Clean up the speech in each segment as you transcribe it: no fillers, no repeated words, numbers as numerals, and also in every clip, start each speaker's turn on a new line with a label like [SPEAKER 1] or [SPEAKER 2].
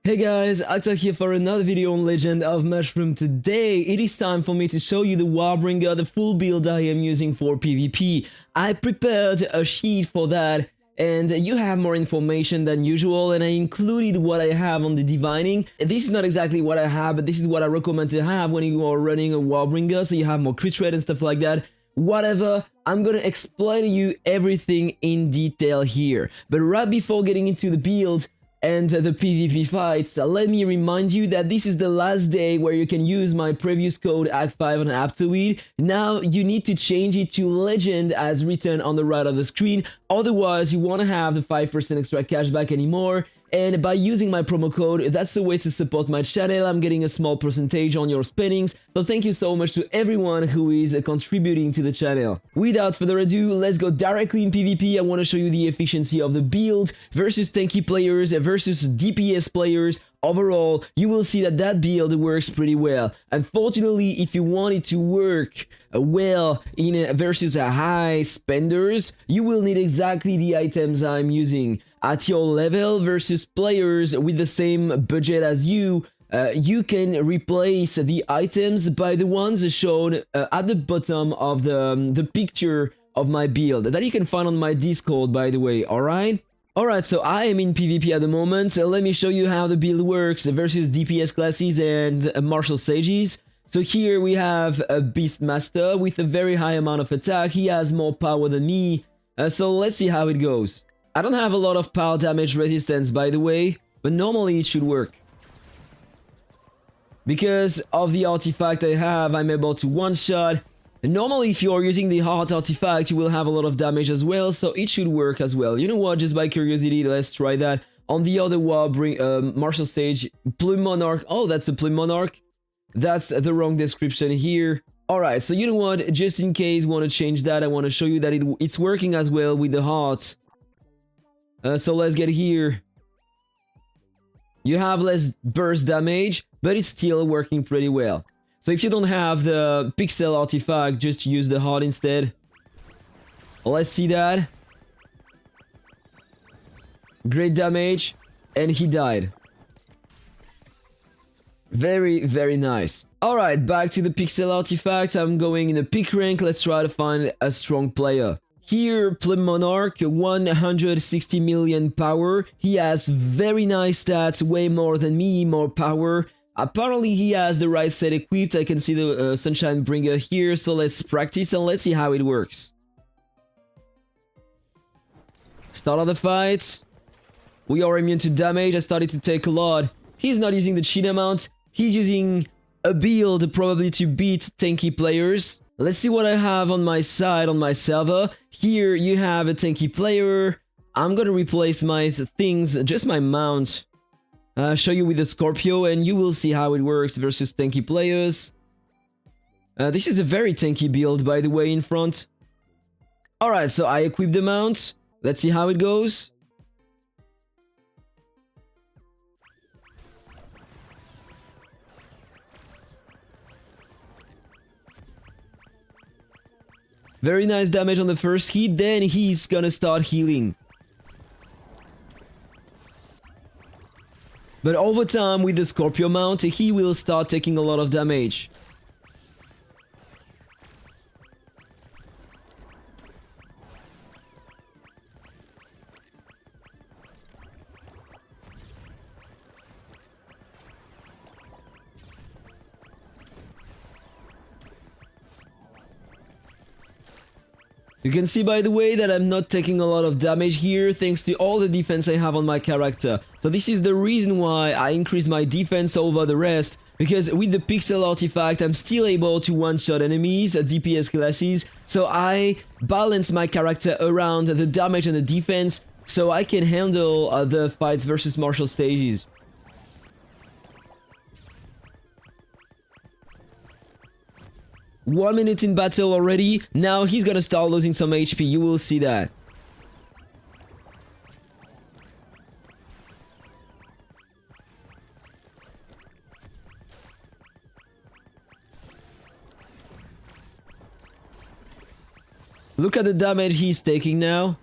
[SPEAKER 1] Hey guys, Aptoide here for another video on Legend of Mushroom. Today, it is time for me to show you the WARBRINGER, the full build I am using for PvP. I prepared a sheet for that, and you have more information than usual, and I included what I have on the divining. This is not exactly what I have, but this is what I recommend to have when you are running a WARBRINGER, so you have more crit rate and stuff like that. Whatever, I'm gonna explain to you everything in detail here. But right before getting into the build, and the PvP fights, let me remind you that this is the last day where you can use my previous code ACT5 on Aptoide. Now you need to change it to Legend as written on the right of the screen, otherwise you won't have the 5% extra cashback anymore. And by using my promo code, that's the way to support my channel. I'm getting a small percentage on your spendings, so thank you so much to everyone who is contributing to the channel. Without further ado, let's go directly in PvP. I want to show you the efficiency of the build versus tanky players versus DPS players. Overall, you will see that that build works pretty well. Unfortunately, if you want it to work well in versus high spenders, you will need exactly the items I'm using. At your level versus players with the same budget as you, you can replace the items by the ones shown at the bottom of the picture of my build that you can find on my Discord, by the way, alright? Alright, so I am in PvP at the moment, so let me show you how the build works versus DPS classes and martial sages. So here we have a Beastmaster with a very high amount of attack. He has more power than me, so let's see how it goes. I don't have a lot of power damage resistance, by the way, but normally it should work. Because of the artifact I have, I'm able to one-shot. Normally, if you're using the heart artifact, you will have a lot of damage as well, so it should work as well. You know what, just by curiosity, let's try that. On the other martial sage, Plume Monarch. Oh, that's a Plume Monarch. That's the wrong description here. Alright, so you know what, just in case you want to change that, I want to show you that it's working as well with the heart. So let's get here. You have less burst damage, but it's still working pretty well. So if you don't have the pixel artifact, just use the heart instead. Let's see that. Great damage, and he died. Very, very nice. Alright, back to the pixel artifact. I'm going in the pick rank. Let's try to find a strong player. Here, Plume Monarch, 160 million power. He has very nice stats, way more than me, more power. Apparently he has the right set equipped. I can see the Sunshine Bringer here, so let's practice and let's see how it works. Start of the fight. We are immune to damage. I started to take a lot. He's not using the cheat amount. He's using a build probably to beat tanky players. Let's see what I have on my side, on my server. Here you have a tanky player. I'm gonna replace my things, just my mount. Show you with the Scorpio and you will see how it works versus tanky players. This is a very tanky build, by the way, in front. Alright, so I equip the mount. Let's see how it goes. Very nice damage on the first hit, then he's gonna start healing. But over time, with the Scorpio mount, he will start taking a lot of damage. You can see, by the way, that I'm not taking a lot of damage here thanks to all the defense I have on my character. So this is the reason why I increased my defense over the rest, because with the pixel artifact I'm still able to one-shot enemies, DPS classes, so I balance my character around the damage and the defense so I can handle the fights versus martial stages. One minute in battle already. Now he's gonna start losing some HP. You will see that. Look at the damage he's taking now.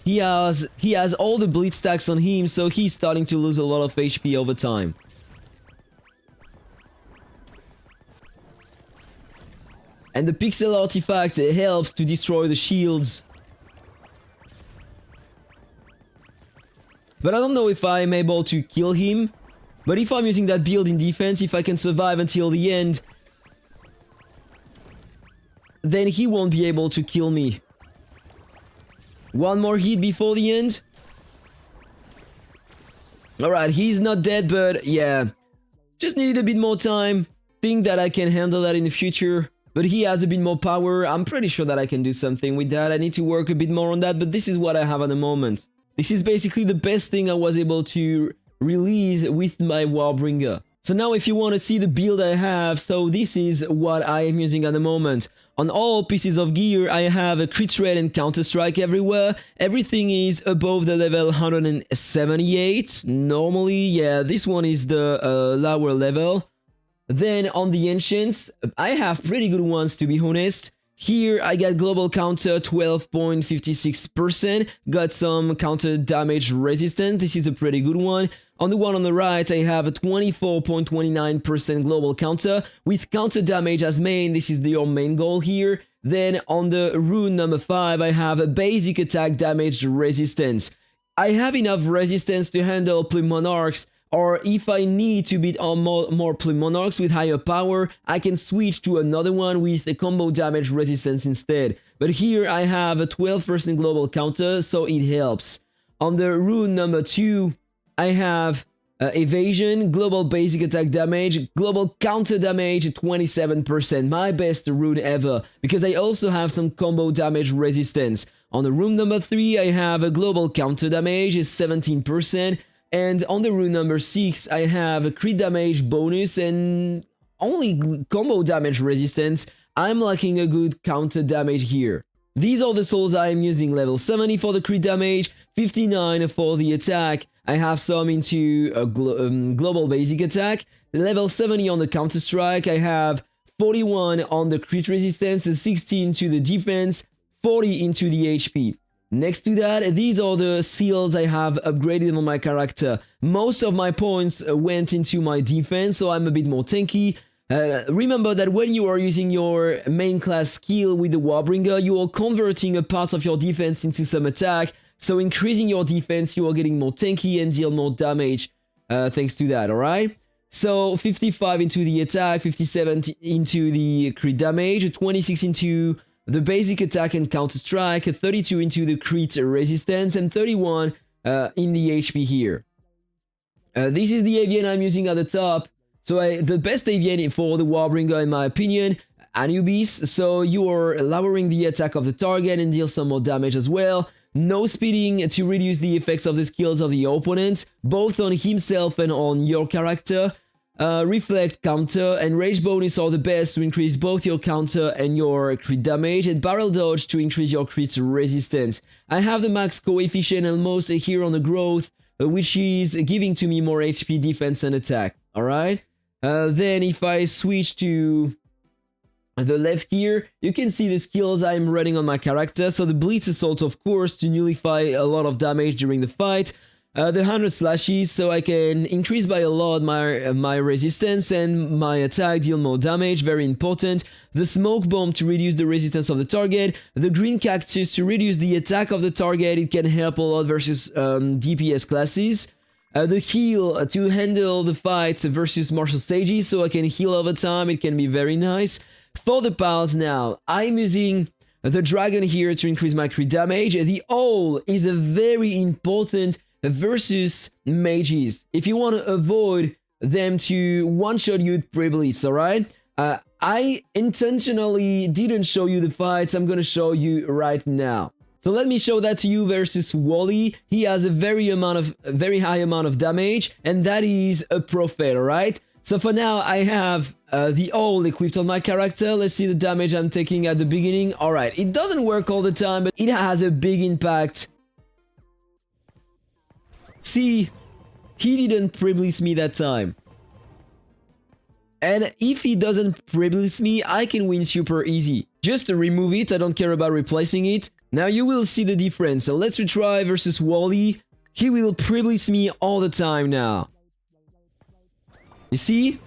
[SPEAKER 1] he has all the blitz stacks on him, so he's starting to lose a lot of HP over time. And the pixel artifact helps to destroy the shields. But I don't know if I'm able to kill him. But if I'm using that build in defense, if I can survive until the end, then he won't be able to kill me. One more hit before the end. Alright, he's not dead, but yeah. Just needed a bit more time. Think that I can handle that in the future. But he has a bit more power. I'm pretty sure that I can do something with that. I need to work a bit more on that, but this is what I have at the moment. This is basically the best thing I was able to release with my WARBRINGER. So now if you want to see the build I have, so this is what I am using at the moment. On all pieces of gear, I have a crit rate and counter strike everywhere. Everything is above the level 178. Normally, yeah, this one is the lower level. Then on the ancients, I have pretty good ones to be honest. Here I got global counter 12.56%, got some counter damage resistance, this is a pretty good one. On the one on the right I have a 24.29% global counter, with counter damage as main, this is your main goal here. Then on the rune number 5 I have a basic attack damage resistance. I have enough resistance to handle Plume Monarchs, or if I need to beat on more Plume Monarchs with higher power, I can switch to another one with a combo damage resistance instead. But here I have a 12% global counter, so it helps. On the rune number 2, I have evasion, global basic attack damage, global counter damage 27%, my best rune ever, because I also have some combo damage resistance. On the rune number 3, I have a global counter damage 17%. And on the rune number 6, I have a crit damage bonus and only combo damage resistance. I'm lacking a good counter damage here. These are the souls I am using, level 70 for the crit damage, 59 for the attack. I have some into a global basic attack, level 70 on the counter strike. I have 41 on the crit resistance, 16 to the defense, 40 into the HP. Next to that, these are the seals I have upgraded on my character. Most of my points went into my defense, so I'm a bit more tanky. Remember that when you are using your main class skill with the WARBRINGER, you are converting a part of your defense into some attack. So increasing your defense, you are getting more tanky and deal more damage thanks to that, alright? So 55 into the attack, 57 into the crit damage, 26 into the basic attack and counter strike, 32 into the crit resistance, and 31 in the HP here. This is the avian I'm using at the top. So the best avian for the WARBRINGER in my opinion, Anubis. So you are lowering the attack of the target and deal some more damage as well. No speeding to reduce the effects of the skills of the opponents, both on himself and on your character. Reflect, counter, and rage bonus are the best to increase both your counter and your crit damage, and barrel dodge to increase your crit resistance. I have the max coefficient almost here on the growth, which is giving to me more HP, defense, and attack. Alright? Then if I switch to the left here, you can see the skills I'm running on my character. So the Blitz Assault, of course, to nullify a lot of damage during the fight. The 100 slashes, so I can increase by a lot my resistance and my attack, deal more damage, very important. The smoke bomb to reduce the resistance of the target. The green cactus to reduce the attack of the target, it can help a lot versus DPS classes. The heal to handle the fight versus martial stages, so I can heal over time, it can be very nice. For the pals now, I'm using the dragon here to increase my crit damage. The owl is a very important versus mages, if you want to avoid them to one-shot you with pre-blitz, alright? I intentionally didn't show you the fights, I'm gonna show you right now. So let me show that to you versus Wally. He has a very high amount of damage, and that is a prophet, alright? So for now, I have the owl equipped on my character. Let's see the damage I'm taking at the beginning. Alright, it doesn't work all the time, but it has a big impact. See, he didn't pre-blitz me that time. And if he doesn't pre-blitz me, I can win super easy. Just to remove it, I don't care about replacing it. Now you will see the difference. So let's retry versus Wally. He will pre-blitz me all the time now. You see?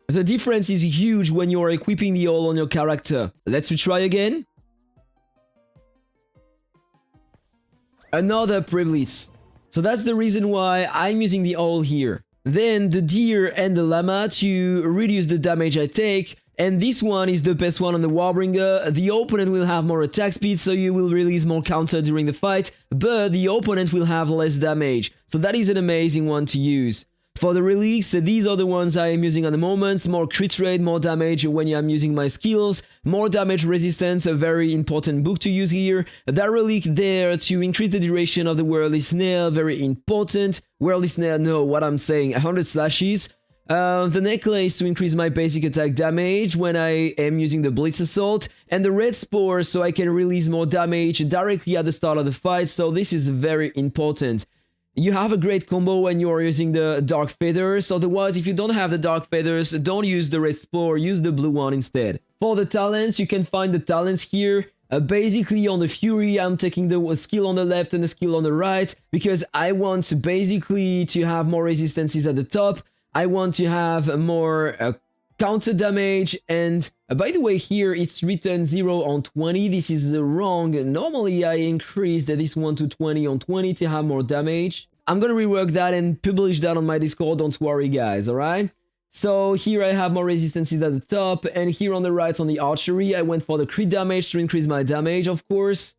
[SPEAKER 1] The difference is huge when you are equipping the ult on your character. Let's retry again. Another pre-blitz. So that's the reason why I'm using the ult here. Then the deer and the llama to reduce the damage I take. And this one is the best one on the WARBRINGER. The opponent will have more attack speed, so you will release more counter during the fight, but the opponent will have less damage. So that is an amazing one to use. For the relics, these are the ones I am using at the moment. More crit rate, more damage when I'm using my skills, more damage resistance, a very important book to use here. That relic there to increase the duration of the worldly snare, very important. Worldly snare, know what I'm saying, 100 slashes. The necklace to increase my basic attack damage when I am using the Blitz Assault, and the red spore so I can release more damage directly at the start of the fight, so this is very important. You have a great combo when you are using the dark feathers, otherwise if you don't have the dark feathers, don't use the red spore, use the blue one instead. For the talents, you can find the talents here. Basically on the Fury, I'm taking the skill on the left and the skill on the right, because I want basically to have more resistances at the top. I want to have more counter damage, and by the way here it's written 0 on 20, this is wrong. Normally I increased this one to 20 on 20 to have more damage. I'm gonna rework that and publish that on my Discord, don't worry guys, alright? So here I have more resistances at the top, and here on the right on the archery I went for the crit damage to increase my damage of course,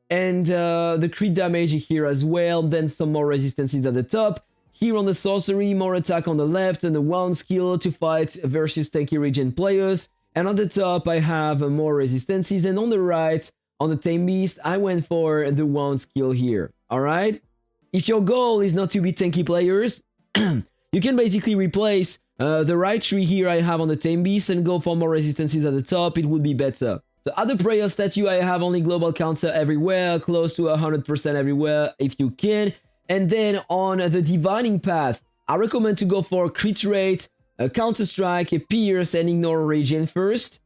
[SPEAKER 1] and the crit damage here as well, then some more resistances at the top. Here on the sorcery, more attack on the left and the wound skill to fight versus tanky regen players. And on the top, I have more resistances. And on the right, on the tame beast, I went for the wound skill here. Alright? If your goal is not to be tanky players, you can basically replace the right tree here I have on the tame beast and go for more resistances at the top. It would be better. So at the prayer statue, I have only global counter everywhere, close to 100% everywhere if you can. And then on the divining path, I recommend to go for crit rate, counter strike, pierce, and ignore regen first.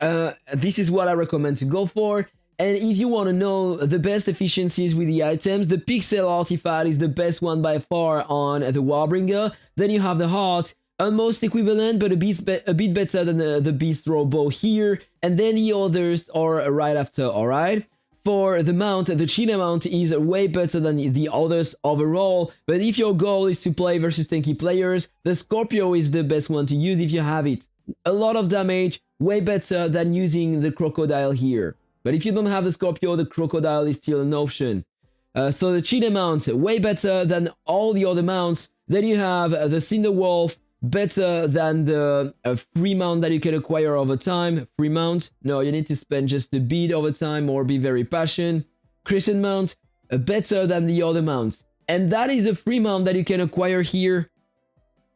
[SPEAKER 1] This is what I recommend to go for. And if you want to know the best efficiencies with the items, the pixel artifact is the best one by far on the WARBRINGER. Then you have the heart, almost equivalent, but a bit better than the beast throw bow here. And then the others are right after, alright? For the mount, the cheetah mount is way better than the others overall, but if your goal is to play versus tanky players, the Scorpio is the best one to use if you have it. A lot of damage, way better than using the crocodile here. But if you don't have the Scorpio, the crocodile is still an option. So the cheetah mount, way better than all the other mounts. Then you have the Cinder Wolf, better than the free mount that you can acquire over time. Free mount, no, you need to spend just a bit over time or be very patient. Crescent mount, better than the other mounts. And that is a free mount that you can acquire here.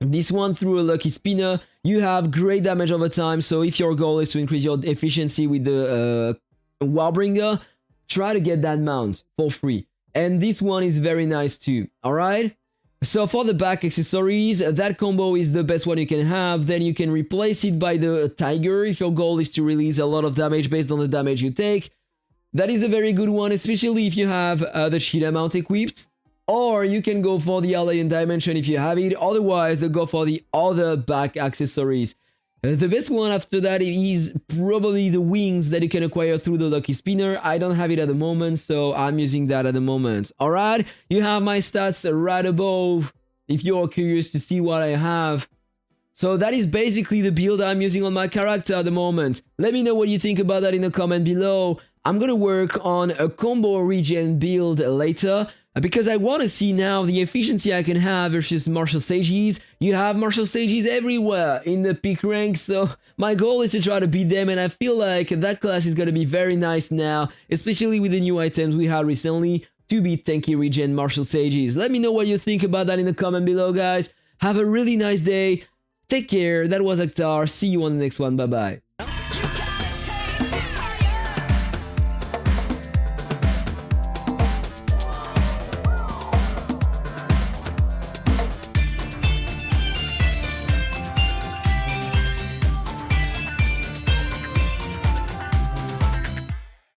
[SPEAKER 1] This one through a lucky spinner. You have great damage over time, so if your goal is to increase your efficiency with the WARBRINGER, try to get that mount for free. And this one is very nice too, alright? So for the back accessories, that combo is the best one you can have. Then you can replace it by the tiger if your goal is to release a lot of damage based on the damage you take. That is a very good one, especially if you have the cheetah mount equipped. Or you can go for the alien dimension if you have it. Otherwise, go for the other back accessories. The best one after that is probably the wings that you can acquire through the lucky spinner. I don't have it at the moment, so I'm using that at the moment. Alright, you have my stats right above if you're curious to see what I have. So that is basically the build I'm using on my character at the moment. Let me know what you think about that in the comment below. I'm gonna work on a combo regen build later, because I want to see now the efficiency I can have versus martial sages. You have martial sages everywhere in the peak rank, so my goal is to try to beat them, and I feel like that class is going to be very nice now, especially with the new items we had recently to beat tanky regen martial sages. Let me know what you think about that in the comment below, guys. Have a really nice day. Take care. That was Akhtar. See you on the next one. Bye-bye.